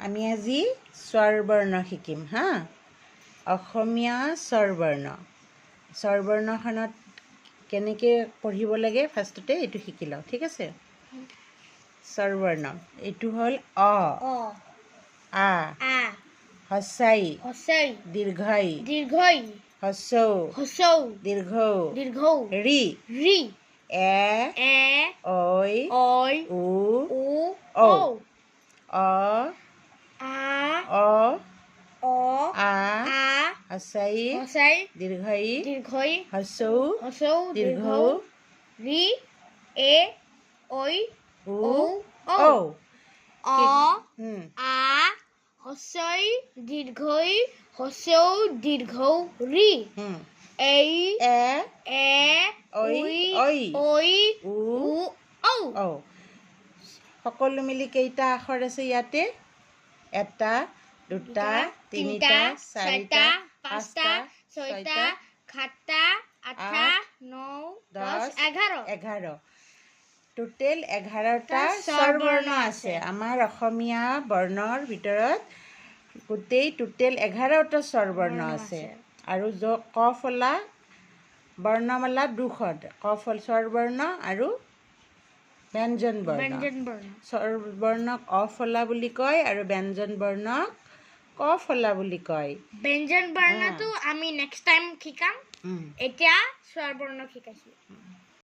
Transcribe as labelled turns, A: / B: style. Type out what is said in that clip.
A: আমি আজি স্বৰবৰ্ণ শিকিম হা অসমীয়া স্বৰবৰ্ণখনত কেনেকৈ পঢ়িব লাগে ফাৰ্ষ্টতে এইটো শিকি লওঁ ঠিক আছে স্বৰবৰ্ণ এইটো হ'ল অ আ হস্যাই দীৰ্ঘাই হস্যৌ দীৰ্ঘৌ ৰি এ ঐ উ ঔ অ আ হস্যাই দীৰ্ঘাই হস্যৌ দীৰ্ঘৌ
B: ৰি এ ঐ
A: উ
B: ঔ
A: ঔ
B: অ আ হস্যই দীৰ্ঘই হস্যৌ দীৰ্ঘৌ ৰি এই
A: এ ঐ
B: ঐ
A: উ
B: ঔ
A: ঔ সকলো মিলি কেইটা আখৰ আছে ইয়াতে এটা দুটা তিনিটা চাৰিটা পাঁচটা ছয়টা
B: সাতটা আঠটা 9 10
A: 11 টোটেল 11টা স্বৰবৰ্ণ আছে আমাৰ অসমীয়া বৰ্ণৰ ভিতৰত গোটেই টোটেল 11টা স্বৰবৰ্ণ আছে আৰু ক ফলা বৰ্ণমালা দুখন স্বৰবৰ্ণ আৰু ব্যঞ্জন বৰ্ণ স্বৰবৰ্ণক অফলা বুলি কয় আৰু ব্যঞ্জন বৰ্ণক ক ফলা বুলি কয়
B: ব্যঞ্জন বৰ্ণটো আমি নেক্সট টাইম শিকাম এতিয়া স্বৰবৰ্ণ শিকাইছোঁ